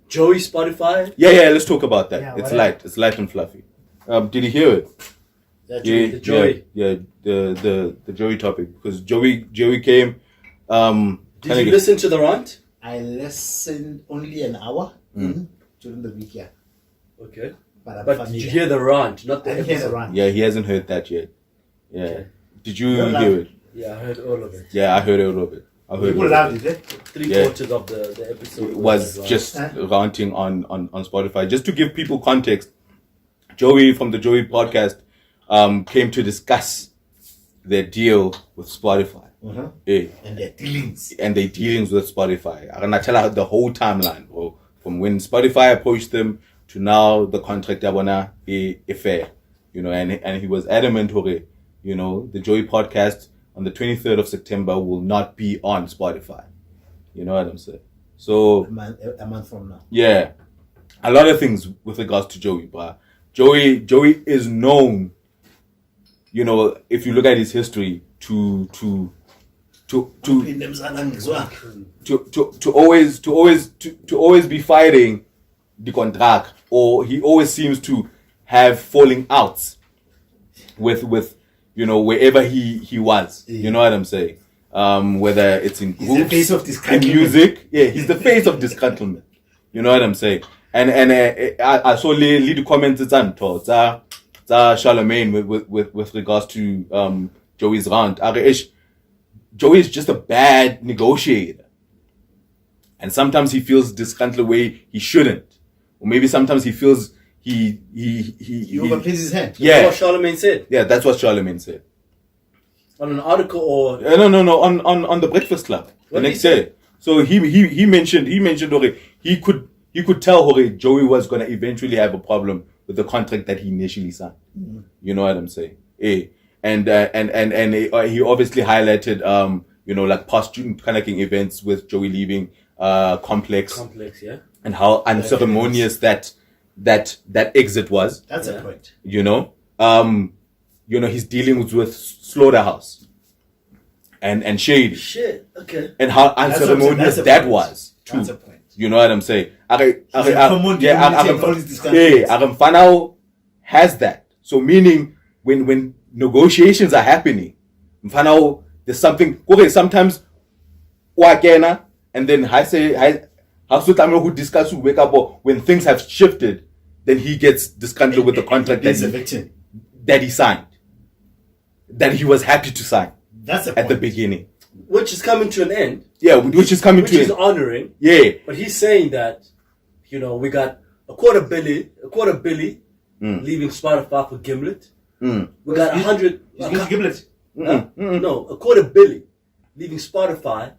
Joey Spotify? Yeah, let's talk about that. Yeah, It's whatever. It's light and fluffy. Did you hear it? The Joey. The Joey topic, because Joey came. Did you listen to the rant? I listened only an hour during the week, yeah. Okay. But But did you hear the rant, not the I didn't hear the episode? rant. Yeah, he hasn't heard that yet. Yeah. Okay. Did you You're hear live. it? Yeah, I heard all of it. Yeah, I heard all of it. People loved it, eh? Three-quarters of the episode Was like just Huh? ranting on Spotify. Just to give people context, Joey from the Joey podcast came to discuss their deal with Spotify. Yeah. And their dealings. And their dealings with Spotify. I'm gonna tell her the whole timeline, bro. From when Spotify approached them to now the contract abona a fair. You know, and he was adamant, okay, you know, the Joey podcast on the 23rd of September will not be on Spotify. You know what I'm saying? So A month from now. yeah, a lot of things with regards to Joey, but Joey is known, you know, if you look at his history, to always be fighting the contract, or he always seems to have falling outs with you know, wherever he was. You know what I'm saying? Whether it's in He's the groups, face of in discontentment. music. Yeah, he's the face of discontentment. You know what I'm saying? And I saw lead comments it's Charlemagne with regards to Joey's rant. Joey is just a bad negotiator. And sometimes he feels disgruntled the way he shouldn't. Or maybe sometimes he feels he overplays his hand. Yeah. That's what Charlemagne said Yeah, that's what Charlemagne said. on an article or... No, on the Breakfast Club the What did next he say? day. So he mentioned okay, he could tell okay, Joey was gonna eventually have a problem with the contract that he initially signed. You know what I'm saying? And he obviously highlighted you know, like past student connecting events with Joey leaving Complex, yeah. and how unceremonious that exit was. That's a point. You know, his dealings with Slaughterhouse and Shady, Shit, okay. and how That's unceremonious a that point. was too. That's a point. You know what I'm saying? Fanao Has that. So meaning when negotiations are happening, Fanao, there's something okay, sometimes Wakena, and then who discuss who wake up, or when things have shifted, then he gets disgruntled with the contract that he signed, that he was happy to sign. That's a at the point. beginning. Which is coming to an end. Yeah, which is coming Which to is an honoring. Yeah. But he's saying that, you know, we got a quarter billy leaving Spotify for Gimlet. We got 100. Gimlet. No, a quarter billy leaving Spotify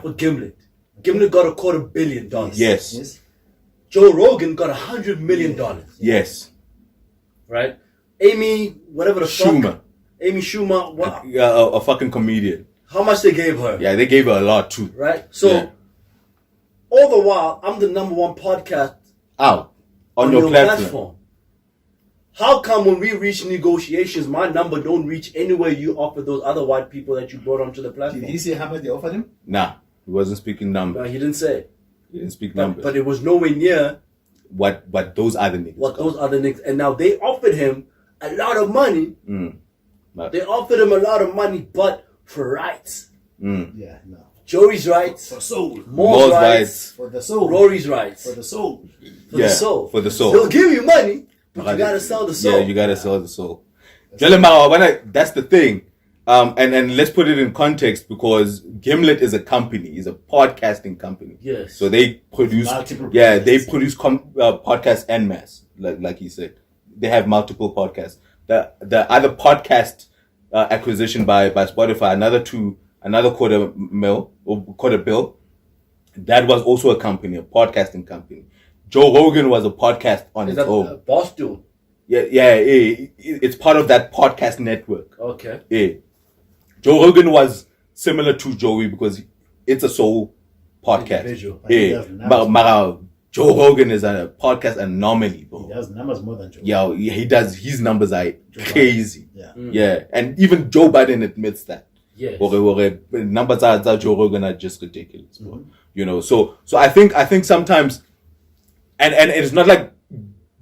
for Gimlet. Gimlet got $250 million. Yes. Joe Rogan got $100 million. Yes. Right? Amy, whatever the Schumer. fuck. Amy Schumer. Wow. A fucking comedian. How much they gave her? Yeah, they gave her a lot too. Right? So, all the while, I'm the number one podcast out on your platform. How come when we reach negotiations, my number don't reach anywhere you offer those other white people that you brought onto the platform? Did he say how much they offered him? Nah, he wasn't speaking No, numbers. he didn't say. He didn't speak numbers. But it was nowhere near what those other niggas. what those other niggas. And now they offered him a lot of money. They offered him a lot of money, but for rights. Yeah, no. Joey's rights. For soul. Moore's rights. For the soul. Rory's rights. For the soul. For the soul. For the soul. They'll give you money, but you gotta sell the soul. Yeah, you gotta sell the soul. That's the thing. And let's put it in context, because Gimlet is a company, is a podcasting company. Yes. So they produce, podcasts en masse, like he said. They have multiple podcasts. The other podcast acquisition by Spotify, another quarter bill. That was also a company, a podcasting company. Joe Rogan was a podcast on its own. Boss dude. Yeah, it's part of that podcast network. Okay. Yeah. Joe Rogan was similar to Joey because it's a soul podcast. Individual. Yeah. But Joe Rogan is a podcast anomaly, bro. He does numbers more than Joe. Yeah, he does. His numbers are crazy. Yeah. Yeah. And even Joe Budden admits that. Yes. Numbers are Joe Rogan are just ridiculous, bro. You know, so I think sometimes And it's not like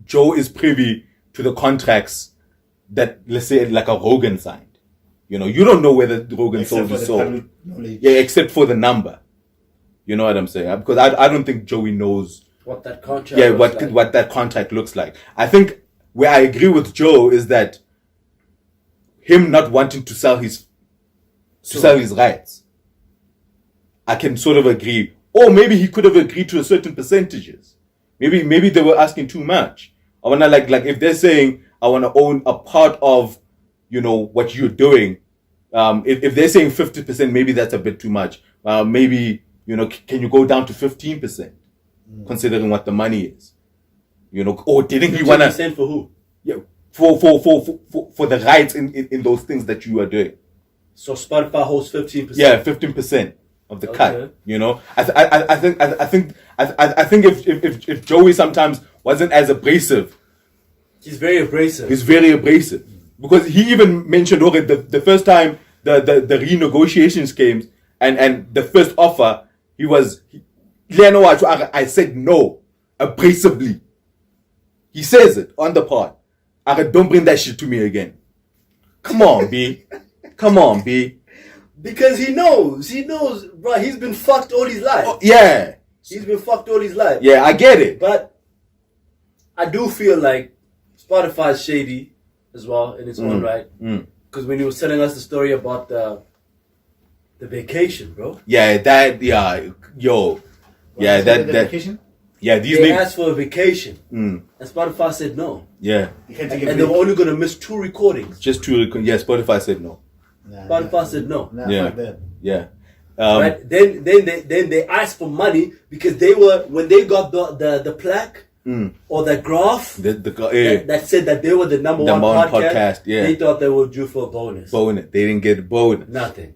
Joe is privy to the contracts that, let's say, like a Rogan signed. You know, you don't know whether Rogan sold his soul. Yeah, except for the number. You know what I'm saying? Because I don't think Joey knows what that contract what that contract looks like. I think where I agree with Joe is that him not wanting to sell his rights, I can sort of agree. Or maybe he could have agreed to a certain percentages. Maybe they were asking too much. I wanna like if they're saying I wanna own a part of, you know, what you're doing. If they're saying 50%, maybe that's a bit too much. Maybe, you know, can you go down to 15%, considering what the money is? You know, or didn't he wanna 15% for who? Yeah, for the rights in those things that you are doing. So Spotify holds 15%. Yeah, 15% of the cut. You know, I think if Joey sometimes wasn't as abrasive, he's very abrasive. He's very abrasive because he even mentioned the first time the renegotiations came and the first offer I said no abrasively. He says it on the pod. Don't bring that shit to me again. Come on, B. Come on, B. Because he knows, bro, he's been fucked all his life. Oh, yeah. He's been fucked all his life. Yeah, I get it. But I do feel like Spotify's shady as well in its own right. Because when he was telling us the story about the vacation, bro. Yeah, vacation? Yeah, they asked for a vacation. And Spotify said no. Yeah. And they were only going to miss 2 recordings. Just 2 recordings. Yeah, Spotify said no. Spotify said no. Yeah. Right? Then they asked for money because when they got the plaque or the graph that said that they were the number one podcast, they thought they were due for a bonus. They didn't get a bonus. Nothing.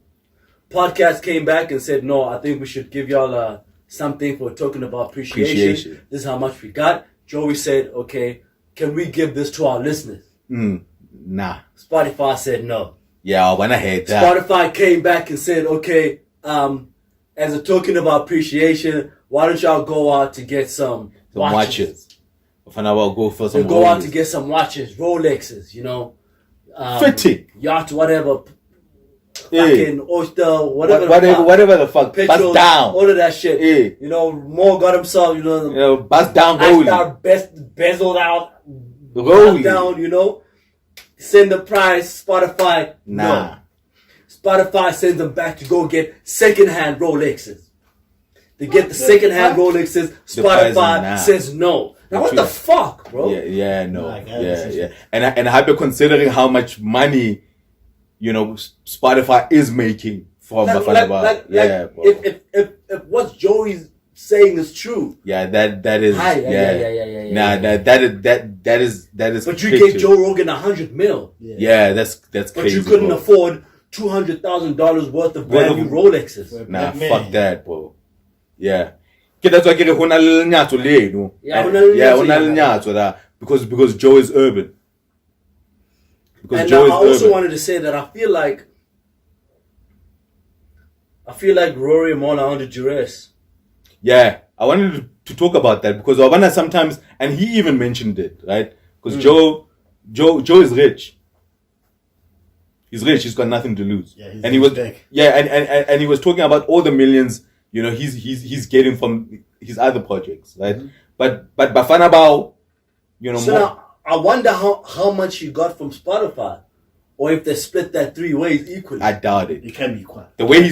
Podcast came back and said, no, I think we should give y'all something for talking about appreciation. This is how much we got. Joey said, okay, can we give this to our listeners? Nah. Spotify said no. Yeah, I went ahead. Spotify came back and said, okay, as a token of appreciation, why don't y'all go out to get some watches? Go for some go out to get some watches, Rolexes, you know. Fitting. Yacht, whatever. Fucking oyster, whatever the fuck. Petrol, bust down. All of that shit. You know, Mo got himself, bust down rolling. Bezeled out. Rolling. Down, you know. Send the price, Spotify. Nah. No. Spotify sends them back to go get second-hand Rolexes. They get the second-hand Rolexes. Spotify says no. Now what the fuck, bro? Yeah, no. Yeah. And I be considering how much money, you know, Spotify is making from bro. If what Joey's saying is true. Yeah, that is. Nah, that is. But you gave Joe Rogan 100 mil. Yeah, that's crazy. But you couldn't afford $200,000 worth of brand new Rolexes. Nah, fuck that, bro. Yeah. That's why because Joe is urban. Because Joe is urban. I also wanted to say that I feel like Rory and Mon are under duress. Yeah, I wanted to talk about that because Obana sometimes, and he even mentioned it, right? Because Joe is rich. He's rich. He's got nothing to lose. Yeah, and he was and he was talking about all the millions, you know, he's getting from his other projects, right? But Bafana Bao, you know. So now I wonder how much he got from Spotify, or if they split that 3 ways equally. I doubt it. It can be quite. The way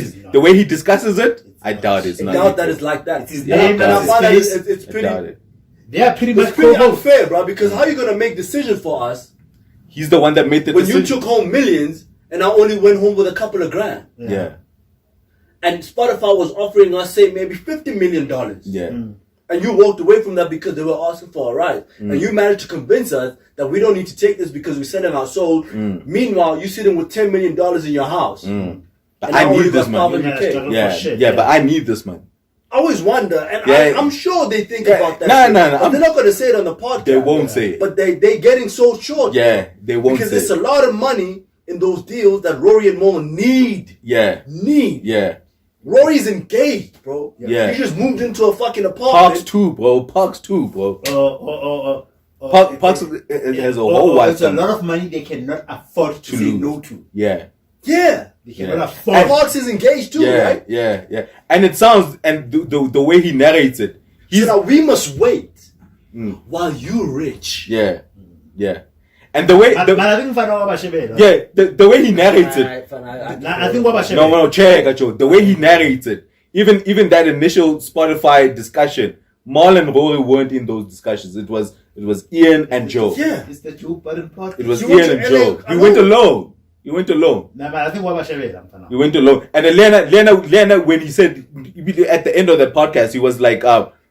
he discusses it, I doubt it's not. I doubt that it's like that. It's his name and his face. It's pretty. I doubt it. They are pretty much It's pretty unfair, bro. Because how are you gonna make decisions for us? He's the one that made the decision. When you took home millions and I only went home with a couple of grand. Yeah. And Spotify was offering us, say, maybe $50 million. Yeah. And you walked away from that because they were asking for a ride. And you managed to convince us that we don't need to take this because we're selling our soul. Meanwhile, you're sitting with $10 million in your house. But I need this money. But I need this money. I always wonder, and I'm sure they think about that. No. But they're not going to say it on the podcast. They won't say it. But they're getting so short. Yeah, they won't because say it. Because there's a lot of money in those deals that Rory and Mo need. Yeah. Need. Yeah. Rory's engaged, bro. Yeah. He just moved into a fucking apartment. Parks too, bro. Parks has a whole wife. It's a lot of money they cannot afford to say no to. Yeah. Yeah. They cannot afford. And Parks is engaged too, right? Yeah. And it sounds, and the way he narrates it, so now we must wait while you're rich. Yeah. And the way, the way he narrates it. I think what No, check, Acho. The way he narrates it, even that initial Spotify discussion, Marl and Rory weren't in those discussions. It was Ian and Joe. Yeah. It's the Joe Budden podcast. It was Ian and Joe. You went alone. No, but I think what You went alone. And then Lena, when he said at the end of the podcast, he was like,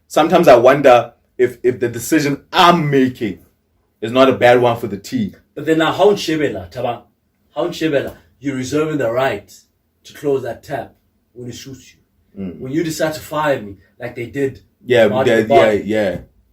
sometimes I wonder if the decision I'm making is not a bad one for the team. But then now, how Shebela, you're reserving the right to close that tab when it suits you. When you decide to fire me, like they did. Yeah.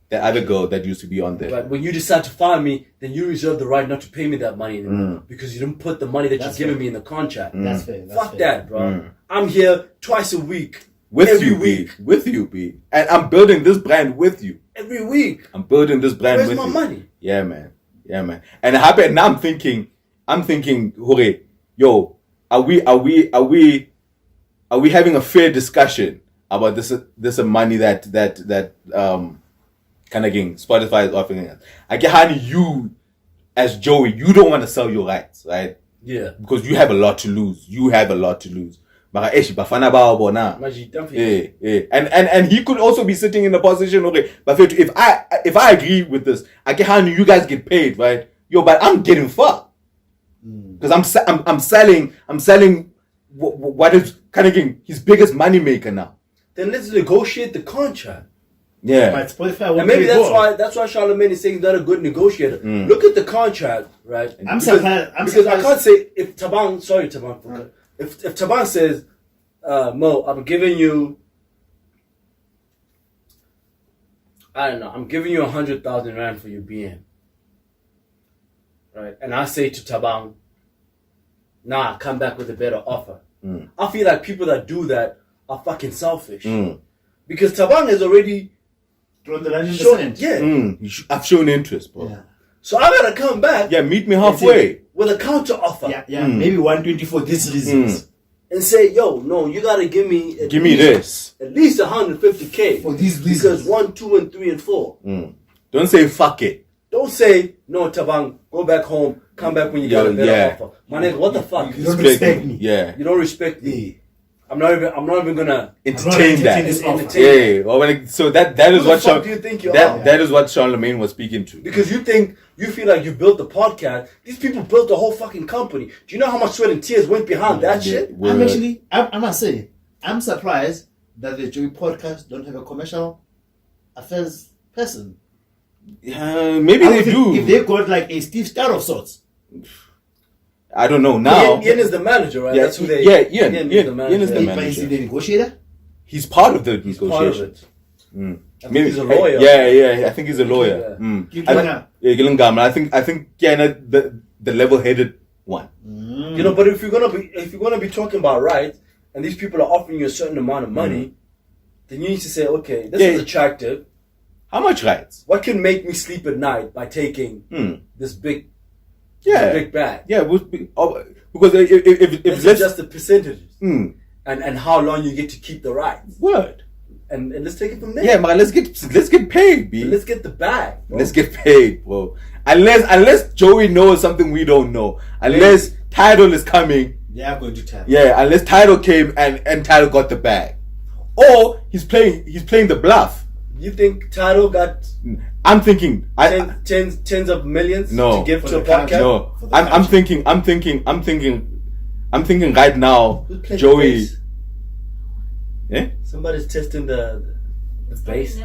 The other girl that used to be on there. But when you decide to fire me, then you reserve the right not to pay me that money anymore because you didn't put the money that you're giving me in the contract. That's fair. Fuck that, bro. I'm here twice a week. Every week. With you, B. And I'm building this brand with you. Every week. I'm building this brand Where's with my you. money? Yeah, man. And now I'm thinking, Hore, yo, are we having a fair discussion about this money that kind of gang Spotify is offering us? I get how you, as Joey, you don't want to sell your rights, right? Yeah. Because you have a lot to lose. And he could also be sitting in a position, okay, but if I agree with this, I get how you guys get paid, right? Yo, but I'm getting fucked because I'm selling what is kind of his biggest money maker now. Then let's negotiate the contract. Yeah, but Spotify and maybe that's why Charlamagne is saying he's not a good negotiator. Look at the contract, right? I'm surprised because I can't say if Taban. If Taban says, Mo, I'm giving you, I don't know, I'm giving you 100,000 rand for your BM. Right? And I say to Taban, nah, come back with a better offer. I feel like people that do that are fucking selfish. Because Taban has already thrown the line in the sand. Yeah. I've shown interest, bro. Yeah. So I gotta come back. Yeah, meet me halfway. With a counter offer. Yeah. Maybe 120 for these reasons. And say, yo, no, you gotta give me this. At least 150K. For these reasons. Because 1, 2, and 3, and 4. Don't say fuck it. Don't say, no, Taban, go back home, come back when you get a better offer. My nigga, what the fuck? You don't respect me. Yeah. You don't respect me. I'm not even gonna entertain that. So that is what do you think that is what Charlamagne was speaking to. Because you feel like you built the podcast. These people built the whole fucking company. Do you know how much sweat and tears went behind that shit? I must say, I'm surprised that the Joey podcast don't have a commercial affairs person. Maybe they do. If they got like a Steve Star of sorts. I don't know now. Ian is the manager, right? Yeah, that's who they. Yeah, Ian is the manager. But is he the negotiator? He's part of the negotiation. Part of it. Maybe he's a lawyer. Yeah. I think he's a lawyer. Gillingham. I think the level-headed one. You know, but if you're gonna be talking about rights, and these people are offering you a certain amount of money, then you need to say, okay, this is attractive. How much rights? What can make me sleep at night by taking this big bag? Yeah, because if it's just the percentages and how long you get to keep the rights. Word. And let's take it from there. Yeah, man. Let's get paid, B. Let's get the bag. Bro. Let's get paid, bro. Unless Joey knows something we don't know. Unless Tidal is coming. They are going to Tidal. Yeah, unless Tidal came and Tidal got the bag, or he's playing the bluff. You think Tidal got? I'm thinking tens of millions to give to a podcast. No, I'm thinking right now, Joey. Yeah. Somebody's testing the bass.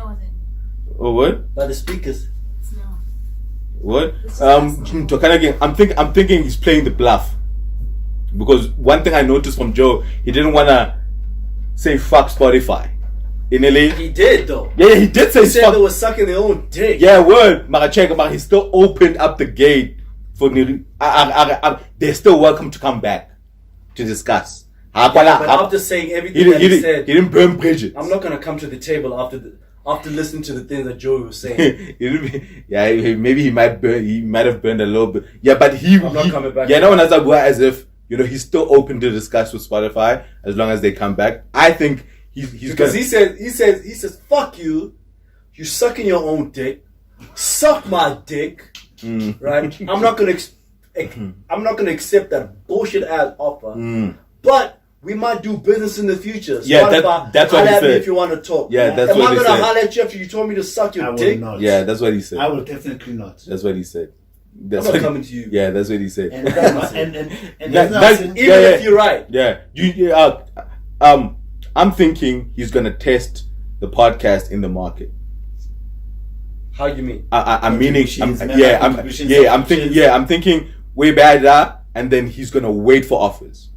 Oh, what? By the speakers. What? I'm thinking he's playing the bluff, because one thing I noticed from Joe, he didn't wanna say fuck Spotify. In LA, he did though. Yeah, he did say. He said they were sucking their own dick. Yeah, word. He still opened up the gate for. They're still welcome to come back to discuss. But after saying everything that he said, he didn't burn bridges. I'm not gonna come to the table after listening to the things that Joey was saying. Maybe he might have burned a little bit. Yeah, but I'm not coming back. Yeah, no one has as if he's still open to discuss with Spotify as long as they come back. I think he's because he says fuck you. You sucking your own dick. Suck my dick. Right? I'm not gonna accept that bullshit ass offer. But we might do business in the future. So yeah, that's what he said. If you want to talk. Yeah, that's what he said. Am I gonna holler at you after you told me to suck your dick? Not. Yeah, that's what he said. I will definitely not. That's what he said. I'm not coming to you. Yeah, that's what he said. And even if you're right. Yeah, I'm thinking he's gonna test the podcast in the market. How you mean? I'm thinking way better, and then he's gonna wait for offers.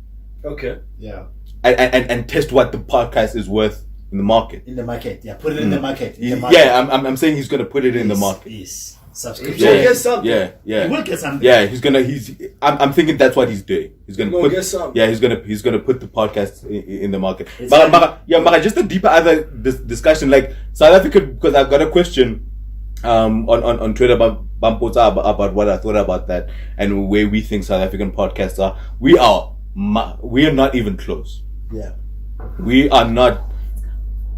Okay. Yeah. And test what the podcast is worth in the market. In the market, yeah. Put it in the market. Yeah, I'm saying he's gonna put it in the market. Yes. Subscription. He'll get something. Yeah. He will get something. Yeah, I'm thinking that's what he's doing. He's gonna get something. Yeah, he's gonna put the podcast in the market. But just a deeper other discussion, like South Africa, because I've got a question on Twitter about what I thought about that and where we think South African podcasts are. We are not even close. Yeah. We are not.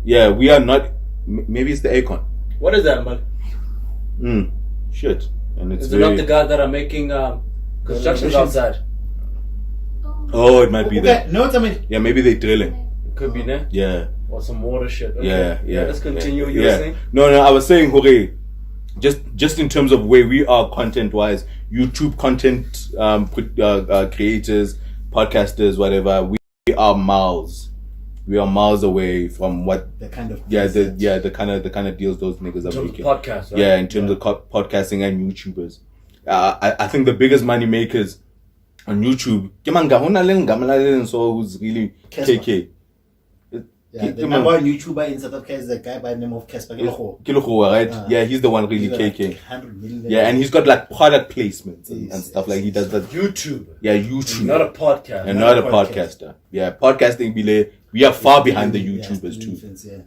Yeah, we are not. Maybe it's the Akon. What is that, man? Shit. And it's is it not the guys that are making constructions outside? Oh, it might be that. No, I mean. Yeah, maybe they're drilling. It could be, ne? Yeah. Or some water shit. Okay. Yeah. Let's continue. You were saying? No, I was saying, Jorge, just in terms of where we are content-wise, YouTube content creators, podcasters, whatever, we are miles. We are miles away from what the kind of the kind of deals those niggas are making. Podcasts, right? Yeah, in terms of podcasting and YouTubers. I think the biggest money makers on YouTube, so who's really KK. Yeah, the number one YouTuber in South Africa is a guy by the name of Casper Kiloho, right? Yeah, he's the one really KK. Like 100 million. Yeah, and he's got like product placements and stuff like he does that. YouTube. Yeah, YouTube. Not a podcast. And not a podcaster. Yeah, podcasting we are far behind the YouTubers too.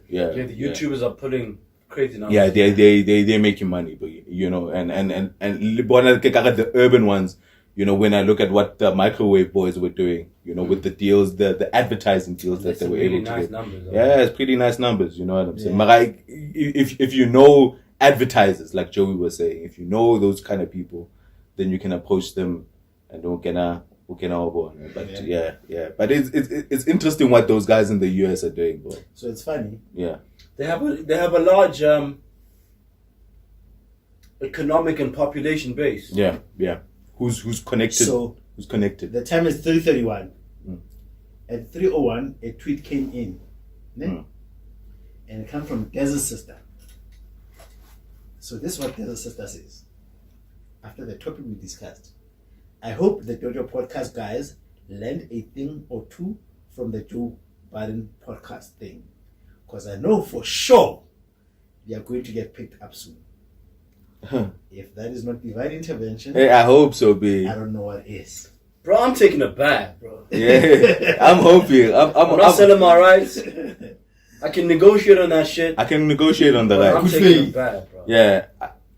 Yeah, the YouTubers are putting crazy numbers. Yeah, they're making money, but and the urban ones. When I look at what the microwave boys were doing, with the deals, the advertising deals that they were able to get. Numbers, yeah, it's pretty nice numbers. You know what I'm saying? But if you know advertisers, like Joey was saying, if you know those kind of people, then you can approach them and don't get But yeah. But it's interesting what those guys in the US are doing, bro. So it's funny. Yeah. They have a large economic and population base. Yeah. Who's connected? Who's connected? The time is 3:31. At 3:01, a tweet came in, and it came from Desert Sister. So this is what Desert Sister says. After the topic we discussed, I hope the Dojo podcast guys learned a thing or two from the Joe Budden podcast thing, because I know for sure they are going to get picked up soon. If that is not divine intervention, hey, I hope so, B. I don't know what is. Bro, I'm taking a bath, bro. Yeah, I'm hoping. I'm not selling my rights. I can negotiate on that shit. I can negotiate on the rights. rights. I'm taking a bath, bro. Yeah,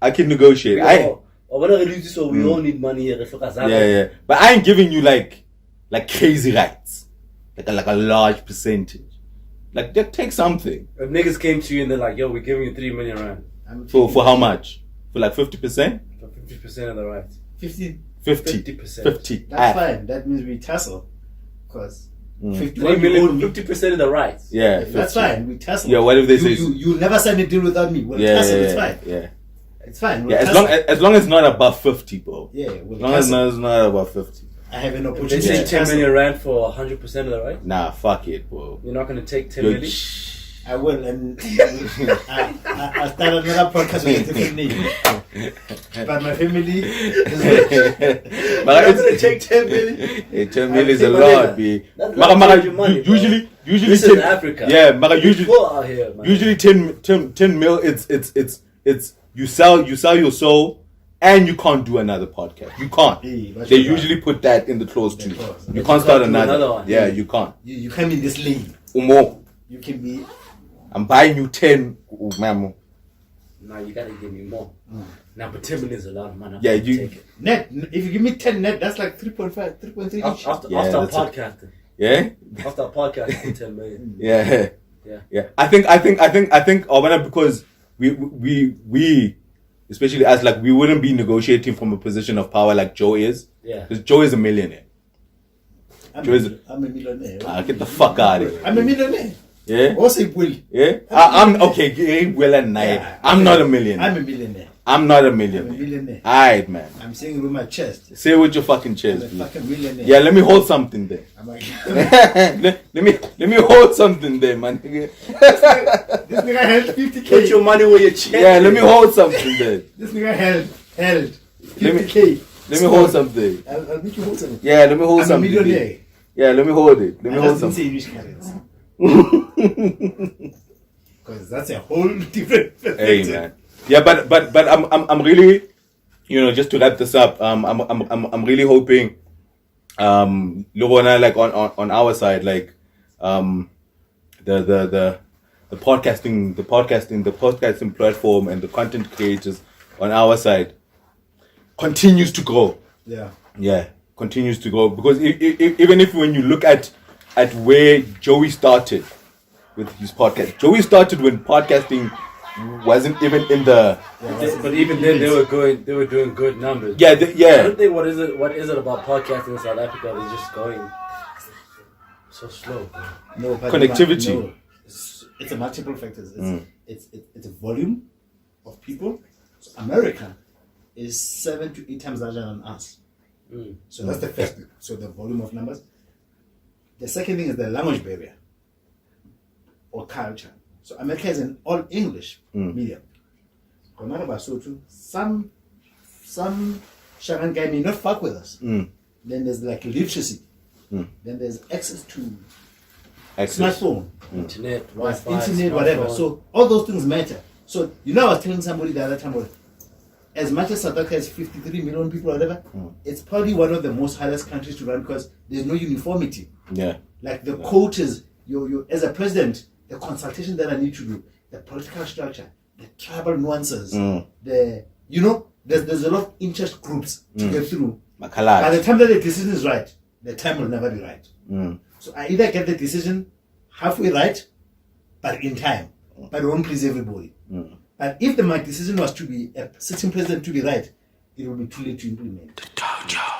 I can negotiate. We all need money here. Yeah. But I ain't giving you like crazy rights, like a large percentage. Like, just take something. If niggas came to you and they're like, "Yo, we're giving you 3 million rand." For how much? For like 50%? For 50% of the rights. 50%. 50%. That's fine. That means we tussle. Because 3 million, 50% of the rights. Yeah, that's fine. We tussle. Yeah, what if they say you never sign a deal without me? We'll tussle. It's fine. Yeah. It's fine. We'll as long as it's not above 50, bro. Yeah, as long as it's not above 50. I have an opportunity. They say 10 million rand for 100% of the rights? Nah, fuck it, bro. You're not gonna take 10 million? I will, and I'll start another podcast with a different name. But my family is but I'm gonna take 10 million. 10 million is a lot, B. Usually this 10, is Africa. Yeah, here, usually 10 mil. It's you sell your soul, and you can't do another podcast. You can't. They usually put that in the clause too. You can't start another one. Yeah, you can't. You come in this lane. Umo. You can be. I'm buying you 10. Mamo. Now you gotta give me more. Now, but 10 million is a lot of money. Yeah, you take it. Net. If you give me 10 net, that's like 3.5, 3.3 each. After podcasting. Yeah. After podcasting, 10 million. Yeah. I think, because we, especially as like, we wouldn't be negotiating from a position of power like Joe is. Yeah. Because Joe is a millionaire. I'm a millionaire. Get the fuck out of here. I'm a millionaire. Yeah. Also, Will. Yeah. I'm okay. Well and nice. Yeah, I'm not a millionaire. I'm a millionaire. I'm not a millionaire. I'm a millionaire. Alright, man. I'm saying it with my chest. Say it with your fucking chest. I'm a fucking millionaire. Yeah, let me hold something there. I'm like, let me hold something there, man. this nigga held 50K. Put your money where your chest. Yeah, let me hold something there. This nigga held 50K. Let me hold something. I'll make you hold something. Yeah, let me hold something. I'm a millionaire. Yeah, let me hold it. Let me hold something. Say English currency. Because that's a whole different perspective. Hey, man. Yeah, but I'm really, just to wrap this up, I'm really hoping, Lorona, like on our side, like, the podcasting platform and the content creators on our side continues to grow. Yeah, continues to grow, because even if when you look at where Joey started with his podcast, Joey started when podcasting wasn't even in the. But even then, they were doing good numbers. Yeah. I don't think what is it about podcasting in South Africa is just going so slow. No, but connectivity. No, it's a multiple factors. It's a volume of people. So America is 7 to 8 times larger than us. So that's the first thing. So the volume of numbers. The second thing is the language barrier or culture. So America is an all English medium. Some Sharan guy may not fuck with us. Then there's like literacy. Then there's access to smartphone, internet, Wi-Fi, internet, whatever. So all those things matter. So I was telling somebody the other time, as much as South Africa has 53 million people or whatever, it's probably one of the most hardest countries to run because there's no uniformity. Yeah. Like the quotas, you as a president, the consultation that I need to do, the political structure, the tribal nuances, there's a lot of interest groups to get through. By the time that the decision is right, the time will never be right. So I either get the decision halfway right, but in time, but it won't please everybody. But if my decision was to be a sitting president to be right, it will be too late to implement. The Dojo.